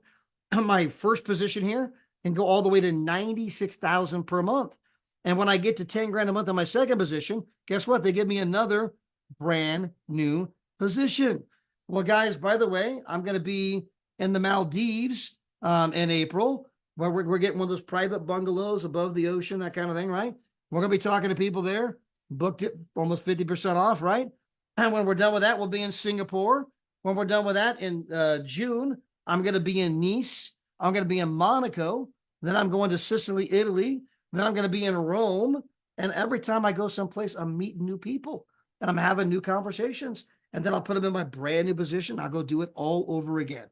My first position here can go all the way to 96,000 per month. And when I get to 10 grand a month in my second position, guess what? They give me another brand new position. Well, guys, by the way, I'm going to be in the Maldives in April, where we're getting one of those private bungalows above the ocean, that kind of thing, right? We're going to be talking to people there, booked it almost 50% off, right? And when we're done with that, we'll be in Singapore. When we're done with that in June, I'm going to be in Nice. I'm going to be in Monaco. Then I'm going to Sicily, Italy. Then I'm going to be in Rome. And every time I go someplace, I'm meeting new people and I'm having new conversations. And then I'll put them in my brand new position. I'll go do it all over again.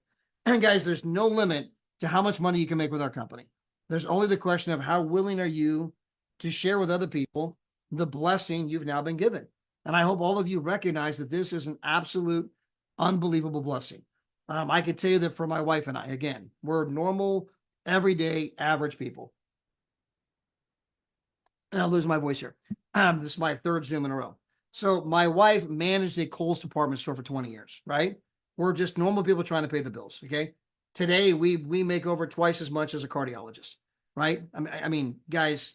And guys, there's no limit to how much money you can make with our company. There's only the question of how willing are you to share with other people the blessing you've now been given. And I hope all of you recognize that this is an absolute unbelievable blessing. I can tell you that for my wife and I, again, we're normal, everyday, average people. And I'll lose my voice here. This is my 3rd Zoom in a row. So my wife managed a Kohl's department store for 20 years, right? We're just normal people trying to pay the bills, okay? Today, we make over twice as much as a cardiologist, right? I mean, guys,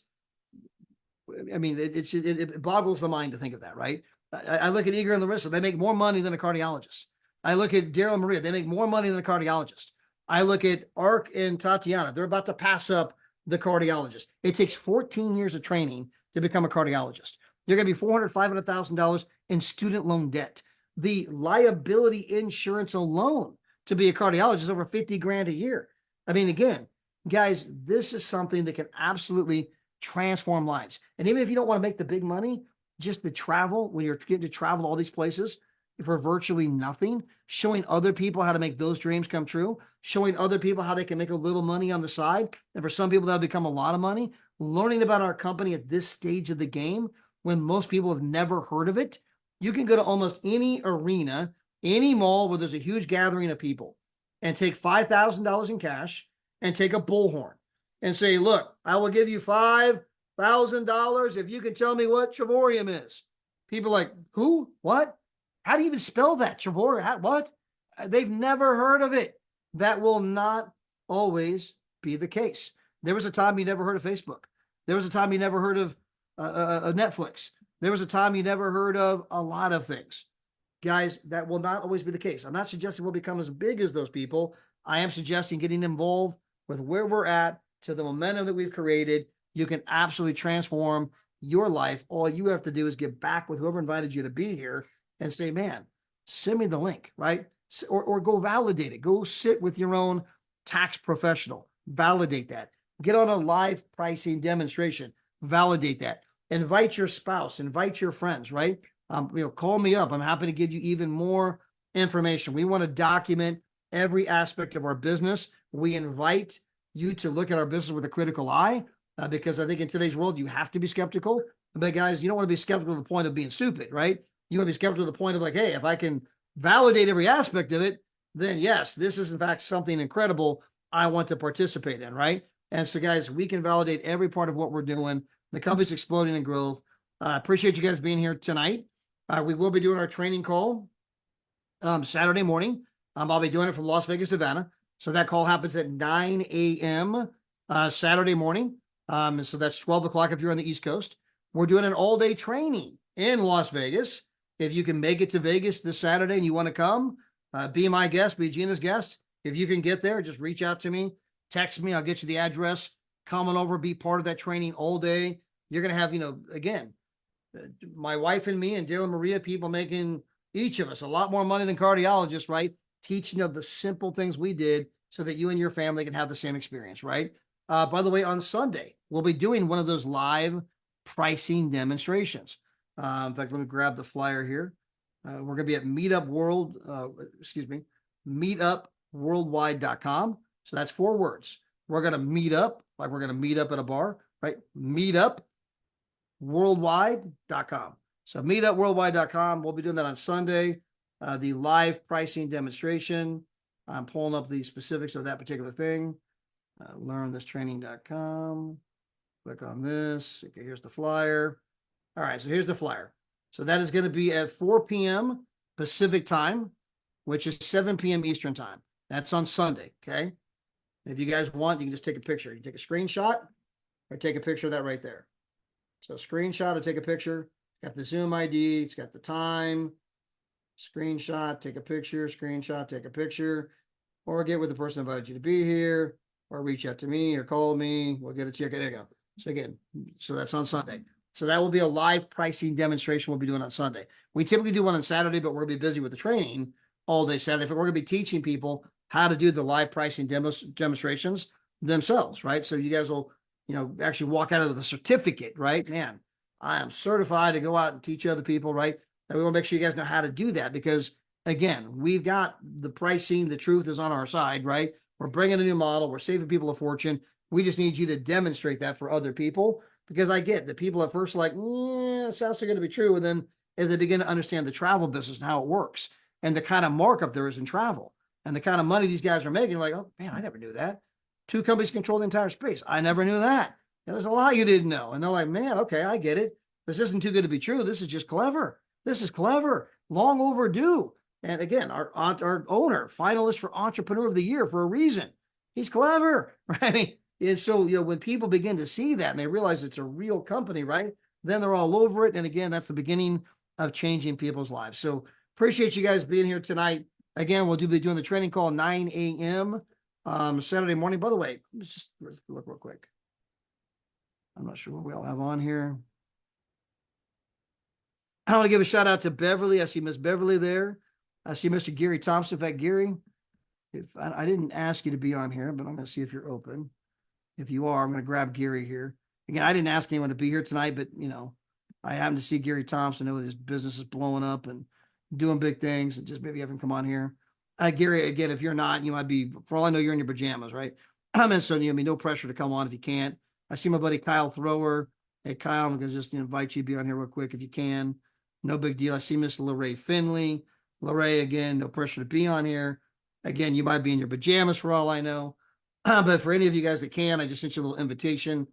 it boggles the mind to think of that, right? I look at Eager and Larissa, they make more money than a cardiologist. I look at Daryl and Maria, they make more money than a cardiologist. I look at Ark and Tatiana, they're about to pass up the cardiologist. It takes 14 years of training to become a cardiologist. You're going to be $400,000, $500,000 in student loan debt. The liability insurance alone to be a cardiologist is over 50 grand a year. I mean, again, guys, this is something that can absolutely transform lives. And even if you don't want to make the big money, just the travel, when you're getting to travel all these places for virtually nothing, showing other people how to make those dreams come true, showing other people how they can make a little money on the side. And for some people, that'll become a lot of money. Learning about our company at this stage of the game, when most people have never heard of it, you can go to almost any arena, any mall where there's a huge gathering of people and take $5,000 in cash and take a bullhorn and say, look, I will give you $5,000 if you can tell me what Travorium is. People are like, who? What? How do you even spell that? Travorium? What? They've never heard of it. That will not always be the case. There was a time you never heard of Facebook. There was a time you never heard of Netflix. There was a time you never heard of a lot of things. Guys, that will not always be the case. I'm not suggesting we'll become as big as those people. I am suggesting getting involved with where we're at to the momentum that we've created. You can absolutely transform your life. All you have to do is get back with whoever invited you to be here and say, man, send me the link, right? Or go validate it. Go sit with your own tax professional. Validate that. Get on a live pricing demonstration. Validate that. Invite your spouse. Invite your friends, right? Call me up. I'm happy to give you even more information. We want to document every aspect of our business. We invite you to look at our business with a critical eye because I think in today's world, you have to be skeptical. But guys, you don't want to be skeptical to the point of being stupid, right? You want to be skeptical to the point of like, hey, if I can validate every aspect of it, then yes, this is in fact something incredible I want to participate in, right? And so guys, we can validate every part of what we're doing. The company's exploding in growth. Appreciate you guys being here tonight. We will be doing our training call Saturday morning. I'll be doing it from Las Vegas, Nevada. So that call happens at 9 a.m. Saturday morning. So that's 12 o'clock if you're on the East Coast. We're doing an all-day training in Las Vegas. If you can make it to Vegas this Saturday and you want to come, be my guest, be Gina's guest. If you can get there, just reach out to me, text me. I'll get you the address. Come on over, be part of that training all day. You're going to have, again, my wife and me and Dale and Maria, people making each of us a lot more money than cardiologists, right? Teaching of the simple things we did so that you and your family can have the same experience, right? By the way, on Sunday, we'll be doing one of those live pricing demonstrations. In fact, let me grab the flyer here. We're going to be at meetupworldwide.com. So that's 4 words. We're going to meet up, like we're going to meet up at a bar, right? Meetupworldwide.com. So meetupworldwide.com. We'll be doing that on Sunday. The live pricing demonstration. I'm pulling up the specifics of that particular thing. Learnthistraining.com. Click on this. Okay, here's the flyer. All right, so here's the flyer. So that is going to be at 4 p.m. Pacific time, which is 7 p.m. Eastern time. That's on Sunday, okay? If you guys want, you can just take a picture. You take a screenshot or take a picture of that right there. So screenshot or take a picture. Got the Zoom ID. It's got the time. Screenshot, take a picture. Screenshot, take a picture. Or get with the person who invited you to be here. Or reach out to me or call me. We'll get it to you. Okay, there you go. So again, so that's on Sunday. So that will be a live pricing demonstration we'll be doing on Sunday. We typically do one on Saturday, but we're going to be busy with the training all day Saturday. But we're going to be teaching people how to do the live pricing demonstrations themselves, right? So you guys will, actually walk out of the certificate, right? Man, I am certified to go out and teach other people, right? And we want to make sure you guys know how to do that because, again, we've got the pricing, the truth is on our side, right? We're bringing a new model. We're saving people a fortune. We just need you to demonstrate that for other people because I get that people at first are like, it sounds going to be true. And then as they begin to understand the travel business and how it works and the kind of markup there is in travel and the kind of money these guys are making, like, oh, man, I never knew that. 2 companies control the entire space. I never knew that. And there's a lot you didn't know. And they're like, man, okay, I get it. This isn't too good to be true. This is just clever. This is clever. Long overdue. And again, our owner, finalist for Entrepreneur of the Year for a reason. He's clever, right? And so, when people begin to see that and they realize it's a real company, right? Then they're all over it. And again, that's the beginning of changing people's lives. So appreciate you guys being here tonight. Again, we'll be doing the training call 9 a.m. Saturday morning. By the way, let's just look real quick. I'm not sure what we all have on here. I want to give a shout out to Beverly. I see Miss Beverly there. I see Mr. Gary Thompson. In fact, Gary, if I didn't ask you to be on here, but I'm going to see if you're open. If you are, I'm going to grab Gary here. Again, I didn't ask anyone to be here tonight, but I happened to see Gary Thompson. I know his business is blowing up and doing big things, and just maybe have him come on here. Gary, again, if you're not, you might be, for all I know, you're in your pajamas, right? And so no pressure to come on if you can't. I see my buddy Kyle Thrower. Hey, Kyle, I'm going to just invite you to be on here real quick if you can. No big deal. I see Miss Lorraine Finley. Lorraine, again, no pressure to be on here. Again, you might be in your pajamas for all I know. But for any of you guys that can, I just sent you a little invitation.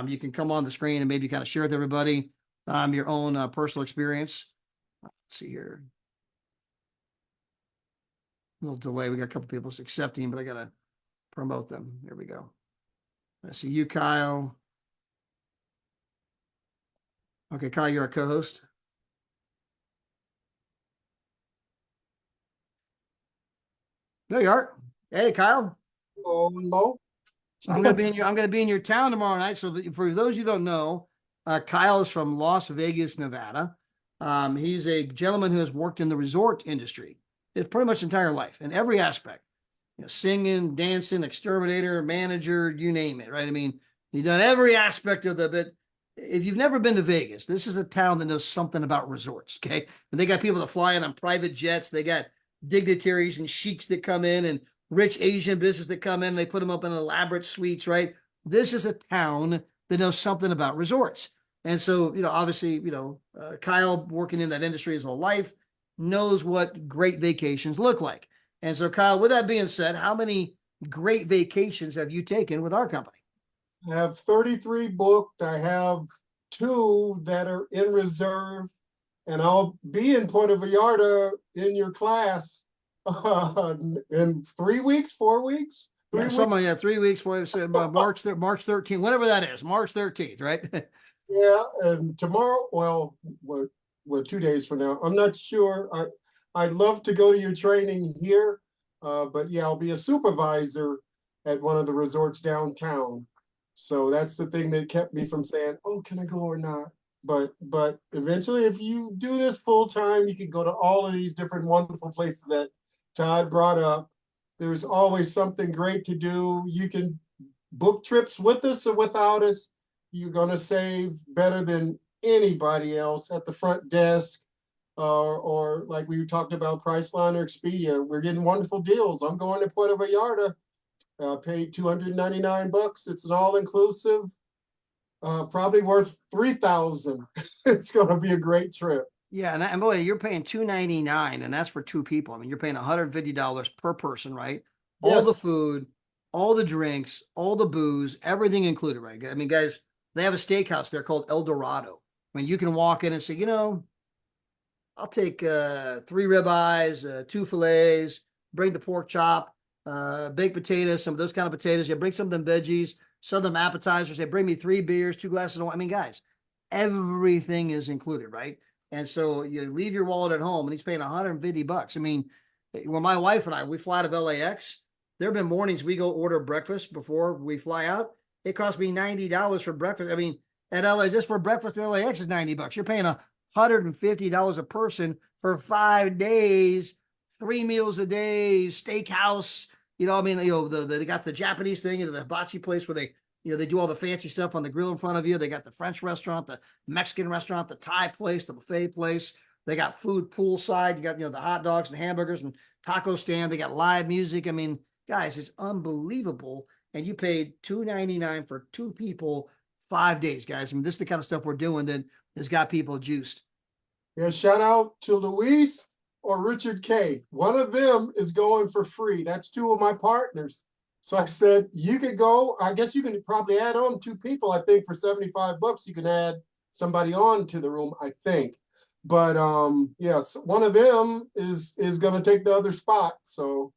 You can come on the screen and maybe kind of share with everybody your own personal experience. Let's see here. A little delay. We got a couple people accepting, but I got to promote them. Here we go. I see you, Kyle. Okay, Kyle, you're our co-host. There you are. Hey, Kyle. Hello. So I'm gonna be in your town tomorrow night. So for those you don't know, Kyle is from Las Vegas, Nevada. He's a gentleman who has worked in the resort industry his pretty much entire life in every aspect. Singing, dancing, exterminator, manager, you name it, right? I mean, he's done every aspect of the bit. If you've never been to Vegas, this is a town that knows something about resorts. Okay. And they got people that fly in on private jets. They got dignitaries and sheiks that come in and rich Asian business that come in. They put them up in elaborate suites, right? This is a town that knows something about resorts. And so, obviously, Kyle working in that industry his whole life knows what great vacations look like. And so, Kyle, with that being said, how many great vacations have you taken with our company? I have 33 booked. I have 2 that are in reserve, and I'll be in Puerto Vallarta in your class in 3 weeks, 4 weeks, 3 Yeah, weeks. yeah, 3 weeks for March 13th, whatever that is, March 13th, right? Yeah, and tomorrow, what 2 days from now? I'm not sure. I'd love to go to your training here, but yeah, I'll be a supervisor at one of the resorts downtown. So that's the thing that kept me from saying, "Oh, can I go or not?" But eventually, if you do this full time, you can go to all of these different wonderful places that Todd brought up. There's always something great to do. You can book trips with us or without us. You're going to save better than anybody else at the front desk, or like we talked about Priceline or Expedia. We're getting wonderful deals. I'm going to Puerto Vallarta, paid $299. It's an all-inclusive, probably worth 3,000. It's going to be a great trip. Yeah, and boy, you're paying $299, and that's for 2 people. I mean, you're paying $150 per person, right? All the Yes. food, all the drinks, all the booze, everything included, right? I mean, guys, they have a steakhouse there called El Dorado. I mean, you can walk in and say, I'll take 3 ribeyes, 2 fillets, bring the pork chop, baked potatoes, some of those kind of potatoes. You bring some of them veggies, some of them appetizers. They bring me 3 beers, 2 glasses of wine. I mean, guys, everything is included, right? And so you leave your wallet at home, and he's paying $150. I mean, when my wife and I we fly out of LAX, there have been mornings we go order breakfast before we fly out. It cost me $90 for breakfast. I mean, at LA, just for breakfast at LAX is $90. You're paying $150 a person for 5 days, 3 meals a day, steakhouse. I mean, they got the Japanese thing, the hibachi place where they do all the fancy stuff on the grill in front of you. They got the French restaurant, the Mexican restaurant, the Thai place, the buffet place. They got food poolside. You got, the hot dogs and hamburgers and taco stand. They got live music. I mean, guys, it's unbelievable. And you paid $299 for 2 people, 5 days, guys. I mean, this is the kind of stuff we're doing that has got people juiced. Yeah, shout out to Luis or Richard K. One of them is going for free. That's 2 of my partners. So I said, you could go. I guess you can probably add on 2 people. I think for $75, you can add somebody on to the room, I think. But yes, one of them is going to take the other spot. So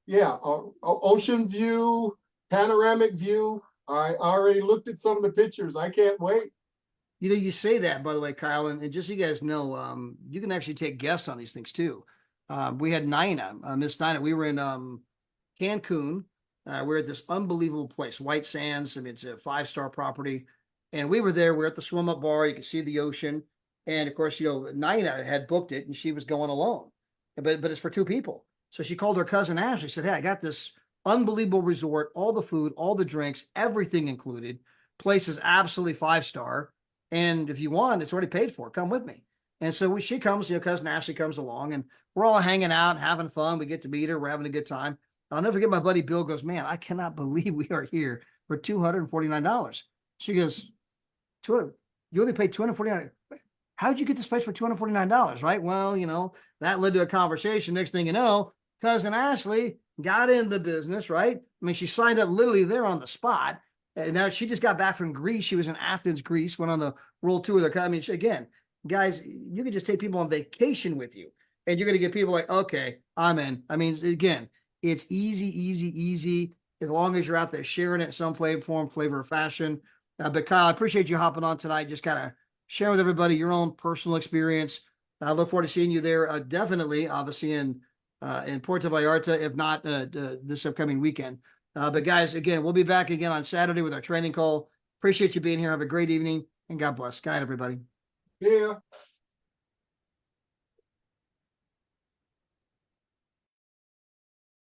yeah, ocean view, panoramic view. I already looked at some of the pictures. I can't wait. You say that, by the way, Kyle, and just so you guys know, you can actually take guests on these things too. We had Nina, Miss Nina. We were in Cancun. We're at this unbelievable place, White Sands. I mean, it's a 5-star property, and we were there. We're at the swim up bar. You can see the ocean, and of course, Nina had booked it, and she was going alone, but it's for 2 people. So she called her cousin Ashley. Said, "Hey, I got this unbelievable resort, all the food, all the drinks, everything included. Place is absolutely 5-star." And if you want, it's already paid for. Come with me. And so she comes, cousin Ashley comes along, and we're all hanging out, having fun. We get to meet her. We're having a good time. I'll never forget my buddy Bill goes, "Man, I cannot believe we are here for $249. She goes, "200, you only paid $249. How'd you get this place for $249? Right? Well, that led to a conversation. Next thing you know, cousin Ashley got in the business, right? I mean, she signed up literally there on the spot. And now she just got back from Greece. She was in Athens, Greece, went on the world tour. I mean, again, guys, you can just take people on vacation with you, and you're going to get people like, okay, I'm in. I mean, again, it's easy, as long as you're out there sharing it in some flavor, form, flavor, or fashion. But Kyle, I appreciate you hopping on tonight, just kind of share with everybody your own personal experience. I look forward to seeing you there. Definitely, obviously in Puerto Vallarta, if not this upcoming weekend. But guys, again, we'll be back again on Saturday with our training call. Appreciate you being here. Have a great evening and God bless. Good night, everybody. Yeah.